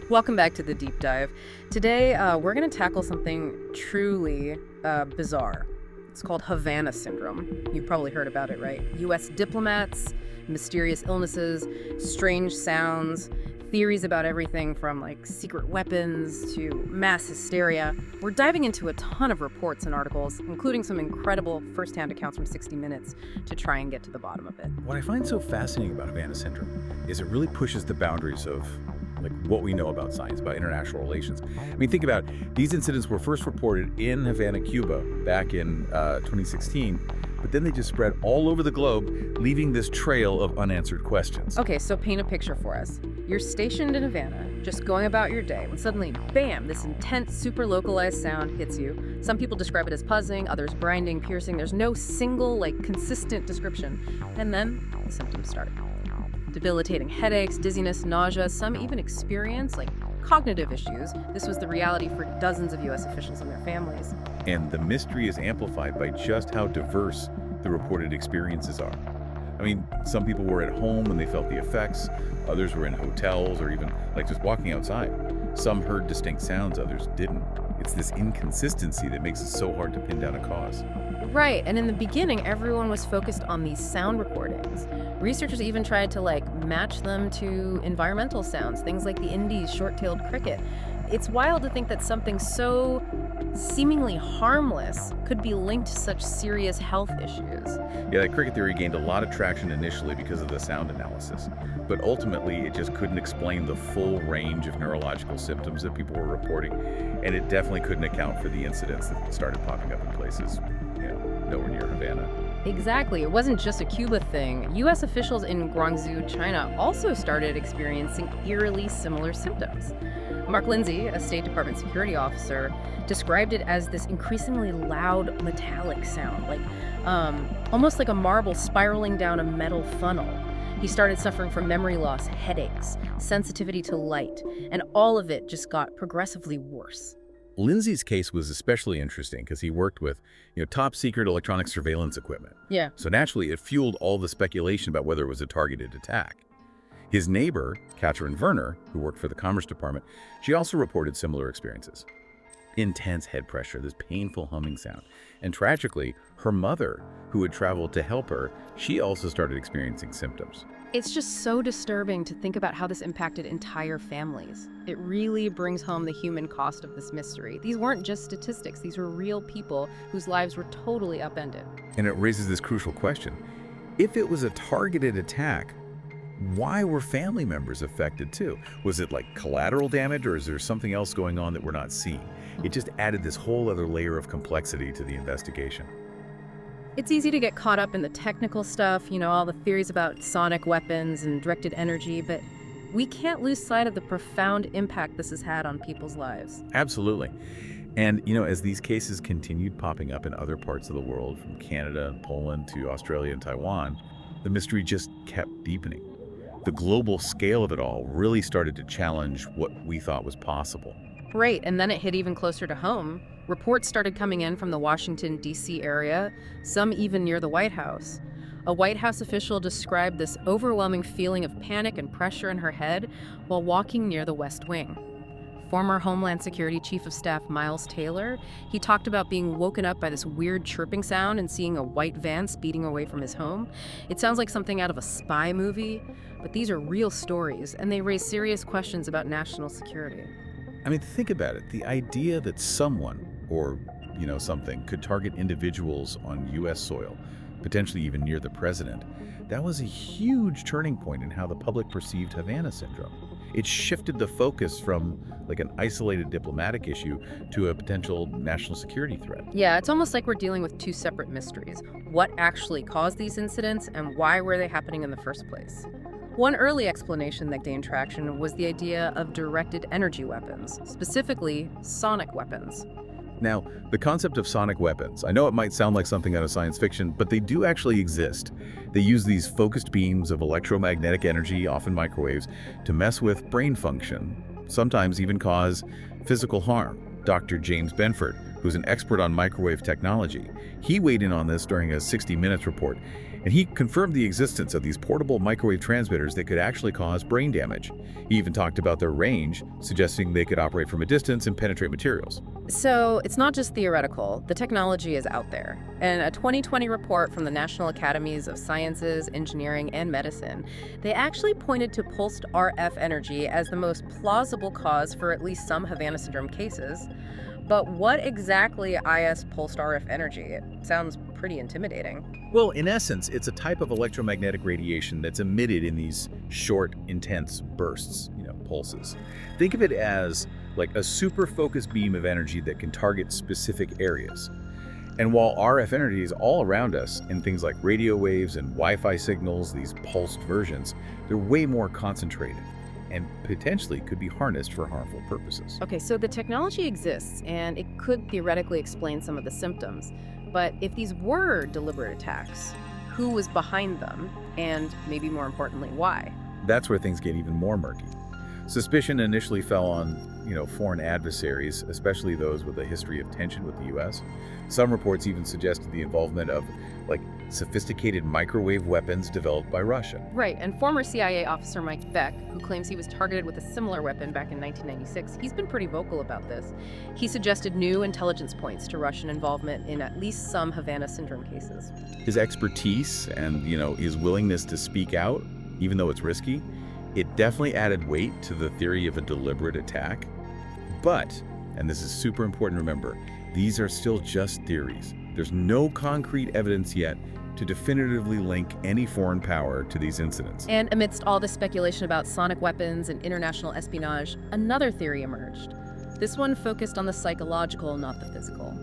Welcome back to the deep dive. Today, we're going to tackle something truly bizarre. It's called Havana Syndrome. You've probably heard about it, right? U.S. diplomats, mysterious illnesses, strange sounds, theories about everything from secret weapons to mass hysteria. We're diving into a ton of reports and articles, including some incredible firsthand accounts from 60 Minutes to try and get to the bottom of it. What I find so fascinating about Havana Syndrome is it really pushes the boundaries of what we know about science, about international relations. I mean, think about it. These incidents were first reported in Havana, Cuba, back in 2016, but then they just spread all over the globe, leaving this trail of unanswered questions. Okay, so paint a picture for us. You're stationed in Havana, just going about your day, when suddenly, bam, this intense, super localized sound hits you. Some people describe it as buzzing, others grinding, piercing. There's no single, consistent description. And then the symptoms start. Debilitating headaches, dizziness, nausea, some even experience cognitive issues. This was the reality for dozens of U.S. officials and their families. And the mystery is amplified by just how diverse the reported experiences are. I mean, some people were at home when they felt the effects, others were in hotels or even just walking outside. Some heard distinct sounds, others didn't. It's this inconsistency that makes it so hard to pin down a cause. Right, and in the beginning, everyone was focused on these sound recordings. Researchers even tried to match them to environmental sounds, things like the Indies' short-tailed cricket. It's wild to think that something so seemingly harmless could be linked to such serious health issues. Yeah, that cricket theory gained a lot of traction initially because of the sound analysis, but ultimately it just couldn't explain the full range of neurological symptoms that people were reporting, and it definitely couldn't account for the incidents that started popping up in places, nowhere near Havana. Exactly. It wasn't just a Cuba thing. U.S. officials in Guangzhou, China, also started experiencing eerily similar symptoms. Mark Lindsay, a State Department security officer, described it as this increasingly loud metallic sound, almost like a marble spiraling down a metal funnel. He started suffering from memory loss, headaches, sensitivity to light, and all of it just got progressively worse. Lindsay's case was especially interesting because he worked with, top secret electronic surveillance equipment. Yeah. So naturally, it fueled all the speculation about whether it was a targeted attack. His neighbor, Katherine Werner, who worked for the Commerce Department, she also reported similar experiences. Intense head pressure, this painful humming sound. And tragically, her mother, who had traveled to help her, she also started experiencing symptoms. It's just so disturbing to think about how this impacted entire families. It really brings home the human cost of this mystery. These weren't just statistics. These were real people whose lives were totally upended. And it raises this crucial question. If it was a targeted attack, why were family members affected too? Was it collateral damage, or is there something else going on that we're not seeing? It just added this whole other layer of complexity to the investigation. It's easy to get caught up in the technical stuff, all the theories about sonic weapons and directed energy, but we can't lose sight of the profound impact this has had on people's lives. Absolutely. And, as these cases continued popping up in other parts of the world, from Canada and Poland to Australia and Taiwan, the mystery just kept deepening. The global scale of it all really started to challenge what we thought was possible. Right, and then it hit even closer to home. Reports started coming in from the Washington, D.C. area, some even near the White House. A White House official described this overwhelming feeling of panic and pressure in her head while walking near the West Wing. Former Homeland Security Chief of Staff Miles Taylor, he talked about being woken up by this weird chirping sound and seeing a white van speeding away from his home. It sounds like something out of a spy movie, but these are real stories, and they raise serious questions about national security. I mean, think about it. The idea that someone, or, something, could target individuals on U.S. soil, potentially even near the president, that was a huge turning point in how the public perceived Havana Syndrome. It shifted the focus from an isolated diplomatic issue to a potential national security threat. Yeah, it's almost like we're dealing with two separate mysteries. What actually caused these incidents, and why were they happening in the first place? One early explanation that gained traction was the idea of directed energy weapons, specifically sonic weapons. Now, the concept of sonic weapons, I know it might sound like something out of science fiction, but they do actually exist. They use these focused beams of electromagnetic energy, often microwaves, to mess with brain function, sometimes even cause physical harm. Dr. James Benford, who's an expert on microwave technology, he weighed in on this during a 60 Minutes report, And he confirmed the existence of these portable microwave transmitters that could actually cause brain damage. He even talked about their range, suggesting they could operate from a distance and penetrate materials. So it's not just theoretical, the technology is out there. In a 2020 report from the National Academies of Sciences, Engineering, and Medicine, they actually pointed to pulsed RF energy as the most plausible cause for at least some Havana Syndrome cases. But what exactly is pulsed RF energy? It sounds pretty intimidating. Well, in essence, it's a type of electromagnetic radiation that's emitted in these short, intense bursts, pulses. Think of it as like a super focused beam of energy that can target specific areas. And while RF energy is all around us in things like radio waves and Wi-Fi signals, these pulsed versions, they're way more concentrated and potentially could be harnessed for harmful purposes. Okay, so the technology exists and it could theoretically explain some of the symptoms. But if these were deliberate attacks, who was behind them? And maybe more importantly, why? That's where things get even more murky. Suspicion initially fell on, foreign adversaries, especially those with a history of tension with the U.S. Some reports even suggested the involvement of, sophisticated microwave weapons developed by Russia. Right, and former CIA officer Mike Beck, who claims he was targeted with a similar weapon back in 1996, he's been pretty vocal about this. He suggested new intelligence points to Russian involvement in at least some Havana Syndrome cases. His expertise and, his willingness to speak out, even though it's risky, it definitely added weight to the theory of a deliberate attack. But, and this is super important to remember, these are still just theories. There's no concrete evidence yet to definitively link any foreign power to these incidents. And amidst all this speculation about sonic weapons and international espionage, another theory emerged. This one focused on the psychological, not the physical.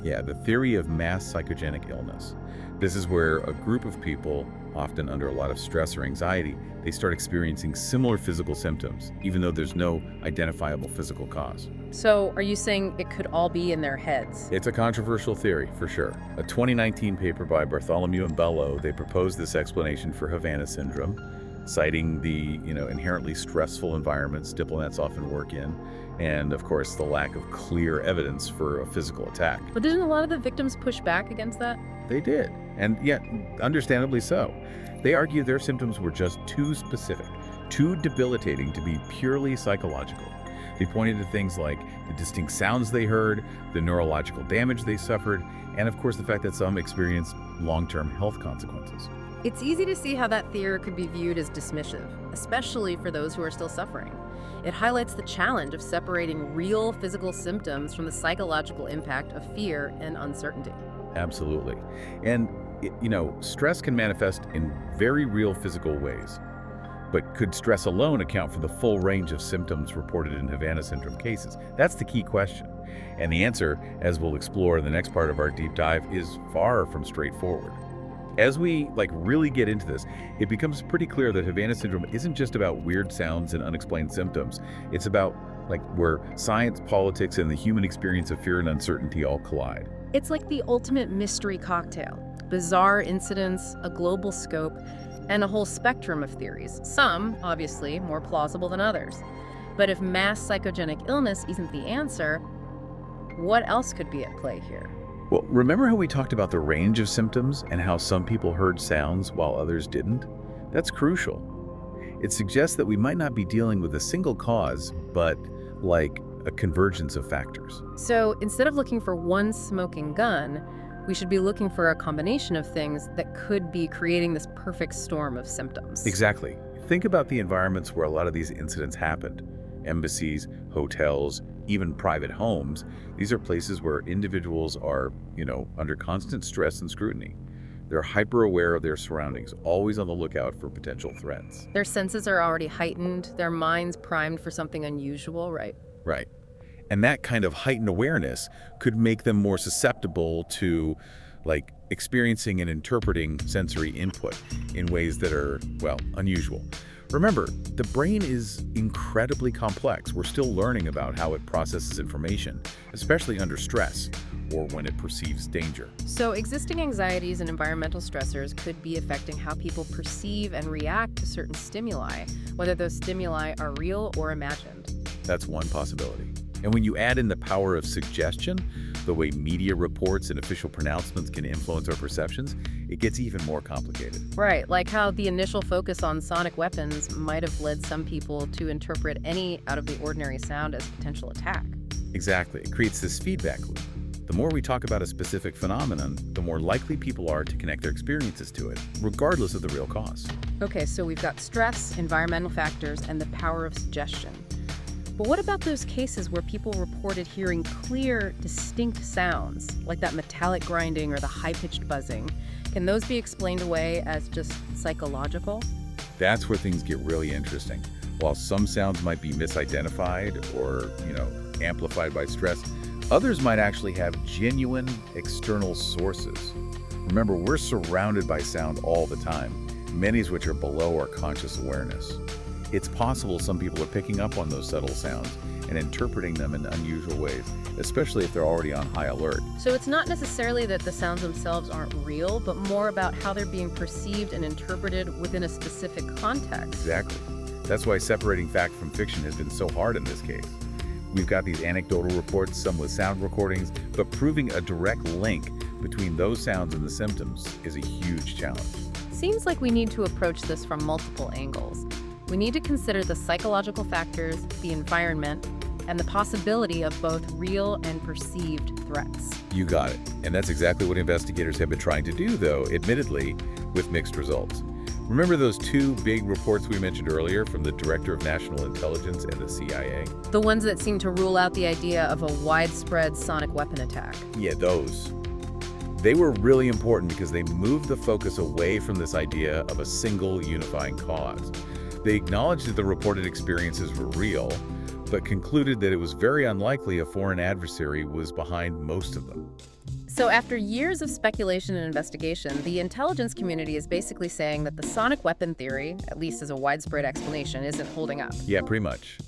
Yeah, the theory of mass psychogenic illness. This is where a group of people, often under a lot of stress or anxiety, they start experiencing similar physical symptoms, even though there's no identifiable physical cause. So are you saying it could all be in their heads? It's a controversial theory, for sure. A 2019 paper by Bartholomew and Bello, they proposed this explanation for Havana Syndrome, citing the inherently stressful environments diplomats often work in, and of course the lack of clear evidence for a physical attack. But didn't a lot of the victims push back against that? They did, and yet, understandably so. They argue their symptoms were just too specific, too debilitating to be purely psychological. They pointed to things like the distinct sounds they heard, the neurological damage they suffered, and of course the fact that some experienced long-term health consequences. It's easy to see how that theory could be viewed as dismissive, especially for those who are still suffering. It highlights the challenge of separating real physical symptoms from the psychological impact of fear and uncertainty. Absolutely. And, stress can manifest in very real physical ways. But could stress alone account for the full range of symptoms reported in Havana Syndrome cases? That's the key question. And the answer, as we'll explore in the next part of our deep dive, is far from straightforward. As we really get into this, it becomes pretty clear that Havana Syndrome isn't just about weird sounds and unexplained symptoms. It's about where science, politics, and the human experience of fear and uncertainty all collide. It's like the ultimate mystery cocktail. Bizarre incidents, a global scope, and a whole spectrum of theories. Some, obviously, more plausible than others. But if mass psychogenic illness isn't the answer, what else could be at play here? Well, remember how we talked about the range of symptoms and how some people heard sounds while others didn't? That's crucial. It suggests that we might not be dealing with a single cause, but a convergence of factors. So instead of looking for one smoking gun, we should be looking for a combination of things that could be creating this perfect storm of symptoms. Exactly. Think about the environments where a lot of these incidents happened. Embassies, hotels, even private homes. These are places where individuals are, under constant stress and scrutiny. They're hyper aware of their surroundings, always on the lookout for potential threats. Their senses are already heightened, their minds primed for something unusual, right? Right. And that kind of heightened awareness could make them more susceptible to, experiencing and interpreting sensory input in ways that are, unusual. Remember, the brain is incredibly complex. We're still learning about how it processes information, especially under stress or when it perceives danger. So existing anxieties and environmental stressors could be affecting how people perceive and react to certain stimuli, whether those stimuli are real or imagined. That's one possibility. And when you add in the power of suggestion, the way media reports and official pronouncements can influence our perceptions, it gets even more complicated. Right, like how the initial focus on sonic weapons might have led some people to interpret any out-of-the-ordinary sound as a potential attack. Exactly. It creates this feedback loop. The more we talk about a specific phenomenon, the more likely people are to connect their experiences to it, regardless of the real cause. Okay, so we've got stress, environmental factors, and the power of suggestion. But what about those cases where people reported hearing clear, distinct sounds, like that metallic grinding or the high-pitched buzzing? Can those be explained away as just psychological? That's where things get really interesting. While some sounds might be misidentified or, amplified by stress, others might actually have genuine external sources. Remember, we're surrounded by sound all the time, many of which are below our conscious awareness. It's possible some people are picking up on those subtle sounds and interpreting them in unusual ways, especially if they're already on high alert. So it's not necessarily that the sounds themselves aren't real, but more about how they're being perceived and interpreted within a specific context. Exactly. That's why separating fact from fiction has been so hard in this case. We've got these anecdotal reports, some with sound recordings, but proving a direct link between those sounds and the symptoms is a huge challenge. Seems like we need to approach this from multiple angles. We need to consider the psychological factors, the environment, and the possibility of both real and perceived threats. You got it. And that's exactly what investigators have been trying to do, though, admittedly, with mixed results. Remember those two big reports we mentioned earlier from the Director of National Intelligence and the CIA? The ones that seem to rule out the idea of a widespread sonic weapon attack. Yeah, those. They were really important because they moved the focus away from this idea of a single unifying cause. They acknowledged that the reported experiences were real, but concluded that it was very unlikely a foreign adversary was behind most of them. So after years of speculation and investigation, the intelligence community is basically saying that the sonic weapon theory, at least as a widespread explanation, isn't holding up. Yeah, pretty much.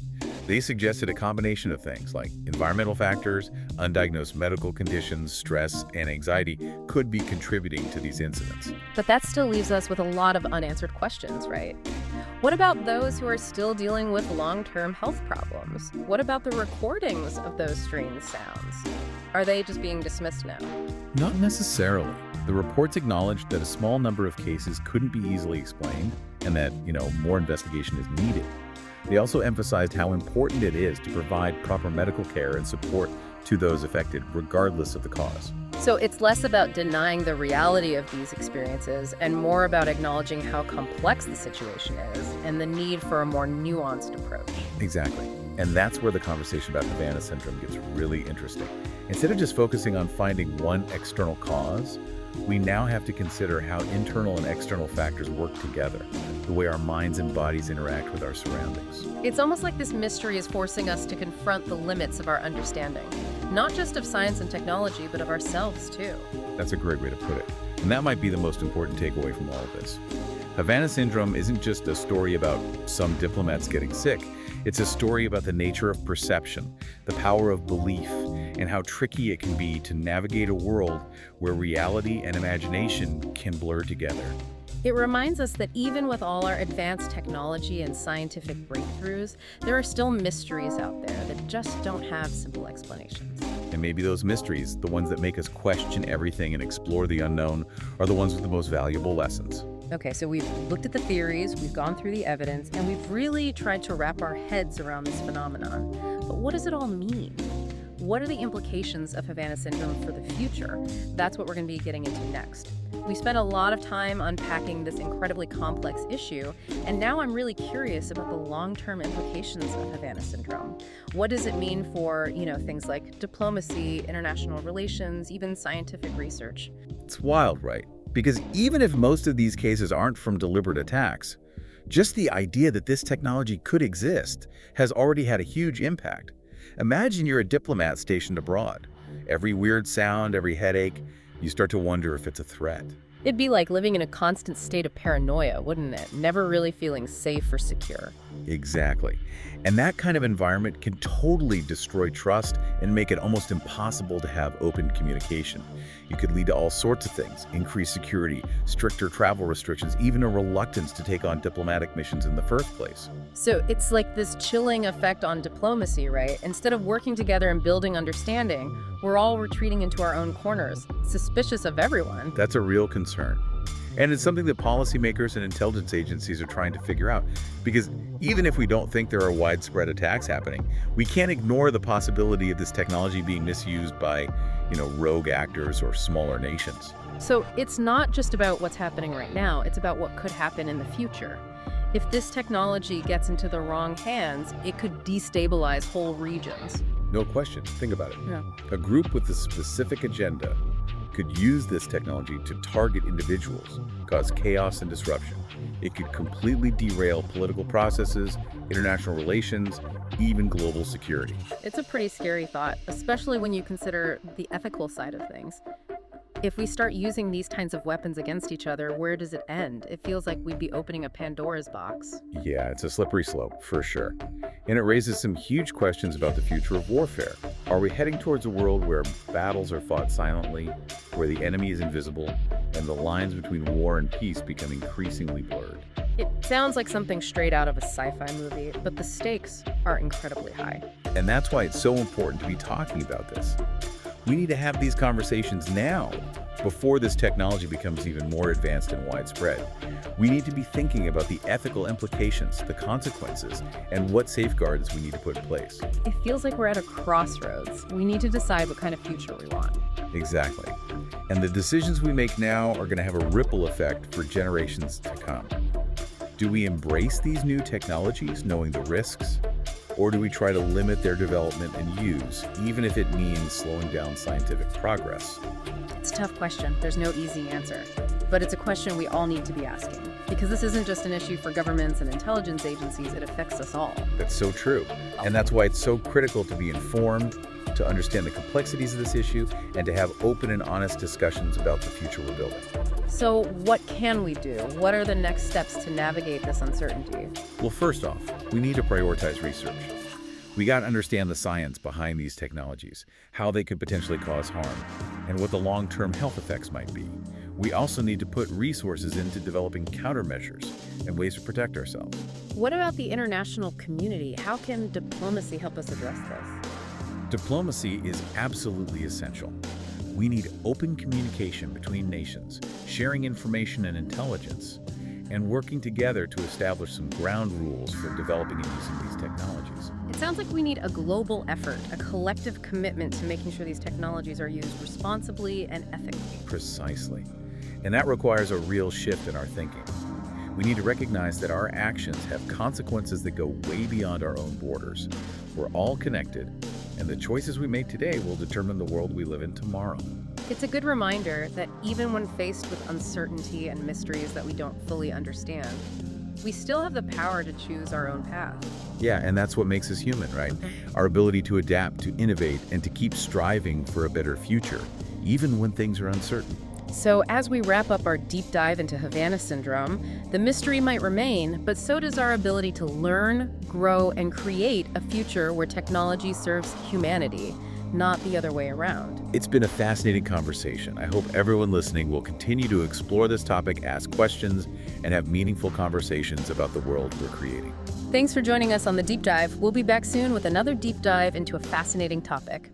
They suggested a combination of things like environmental factors, undiagnosed medical conditions, stress, and anxiety could be contributing to these incidents. But that still leaves us with a lot of unanswered questions, right? What about those who are still dealing with long-term health problems? What about the recordings of those strange sounds? Are they just being dismissed now? Not necessarily. The reports acknowledged that a small number of cases couldn't be easily explained and that, more investigation is needed. They also emphasized how important it is to provide proper medical care and support to those affected, regardless of the cause. So it's less about denying the reality of these experiences and more about acknowledging how complex the situation is and the need for a more nuanced approach. Exactly. And that's where the conversation about Havana Syndrome gets really interesting. Instead of just focusing on finding one external cause, we now have to consider how internal and external factors work together, the way our minds and bodies interact with our surroundings. It's almost like this mystery is forcing us to confront the limits of our understanding, not just of science and technology, but of ourselves too. That's a great way to put it. And that might be the most important takeaway from all of this. Havana Syndrome isn't just a story about some diplomats getting sick. It's a story about the nature of perception, the power of belief, and how tricky it can be to navigate a world where reality and imagination can blur together. It reminds us that even with all our advanced technology and scientific breakthroughs, there are still mysteries out there that just don't have simple explanations. And maybe those mysteries, the ones that make us question everything and explore the unknown, are the ones with the most valuable lessons. Okay, so we've looked at the theories, we've gone through the evidence, and we've really tried to wrap our heads around this phenomenon. But what does it all mean? What are the implications of Havana Syndrome for the future? That's what we're going to be getting into next. We spent a lot of time unpacking this incredibly complex issue, and now I'm really curious about the long-term implications of Havana Syndrome. What does it mean for, things like diplomacy, international relations, even scientific research? It's wild, right? Because even if most of these cases aren't from deliberate attacks, just the idea that this technology could exist has already had a huge impact. Imagine you're a diplomat stationed abroad. Every weird sound, every headache, you start to wonder if it's a threat. It'd be like living in a constant state of paranoia, wouldn't it? Never really feeling safe or secure. Exactly. And that kind of environment can totally destroy trust and make it almost impossible to have open communication. It could lead to all sorts of things: increased security, stricter travel restrictions, even a reluctance to take on diplomatic missions in the first place. So it's like this chilling effect on diplomacy, right? Instead of working together and building understanding, we're all retreating into our own corners, suspicious of everyone. That's a real concern. And it's something that policymakers and intelligence agencies are trying to figure out. Because even if we don't think there are widespread attacks happening, we can't ignore the possibility of this technology being misused by, rogue actors or smaller nations. So it's not just about what's happening right now, it's about what could happen in the future. If this technology gets into the wrong hands, it could destabilize whole regions. No question. Think about it. Yeah. A group with a specific agenda could use this technology to target individuals, cause chaos and disruption. It could completely derail political processes, international relations, even global security. It's a pretty scary thought, especially when you consider the ethical side of things. If we start using these kinds of weapons against each other, where does it end? It feels like we'd be opening a Pandora's box. Yeah, it's a slippery slope, for sure. And it raises some huge questions about the future of warfare. Are we heading towards a world where battles are fought silently, where the enemy is invisible, and the lines between war and peace become increasingly blurred? It sounds like something straight out of a sci-fi movie, but the stakes are incredibly high. And that's why it's so important to be talking about this. We need to have these conversations now, before this technology becomes even more advanced and widespread. We need to be thinking about the ethical implications, the consequences, and what safeguards we need to put in place. It feels like we're at a crossroads. We need to decide what kind of future we want. Exactly. And the decisions we make now are going to have a ripple effect for generations to come. Do we embrace these new technologies, knowing the risks? Or do we try to limit their development and use, even if it means slowing down scientific progress? It's a tough question. There's no easy answer. But it's a question we all need to be asking. Because this isn't just an issue for governments and intelligence agencies, it affects us all. That's so true. And that's why it's so critical to be informed, to understand the complexities of this issue, and to have open and honest discussions about the future we're building. So what can we do? What are the next steps to navigate this uncertainty? Well, first off, we need to prioritize research. We got to understand the science behind these technologies, how they could potentially cause harm, and what the long-term health effects might be. We also need to put resources into developing countermeasures and ways to protect ourselves. What about the international community? How can diplomacy help us address this? Diplomacy is absolutely essential. We need open communication between nations, sharing information and intelligence, and working together to establish some ground rules for developing and using these technologies. It sounds like we need a global effort, a collective commitment to making sure these technologies are used responsibly and ethically. Precisely. And that requires a real shift in our thinking. We need to recognize that our actions have consequences that go way beyond our own borders. We're all connected, and the choices we make today will determine the world we live in tomorrow. It's a good reminder that even when faced with uncertainty and mysteries that we don't fully understand, we still have the power to choose our own path. Yeah, and that's what makes us human, right? Our ability to adapt, to innovate, and to keep striving for a better future, even when things are uncertain. So as we wrap up our deep dive into Havana Syndrome, the mystery might remain, but so does our ability to learn, grow, and create a future where technology serves humanity, not the other way around. It's been a fascinating conversation. I hope everyone listening will continue to explore this topic, ask questions, and have meaningful conversations about the world we're creating. Thanks for joining us on The Deep Dive. We'll be back soon with another deep dive into a fascinating topic.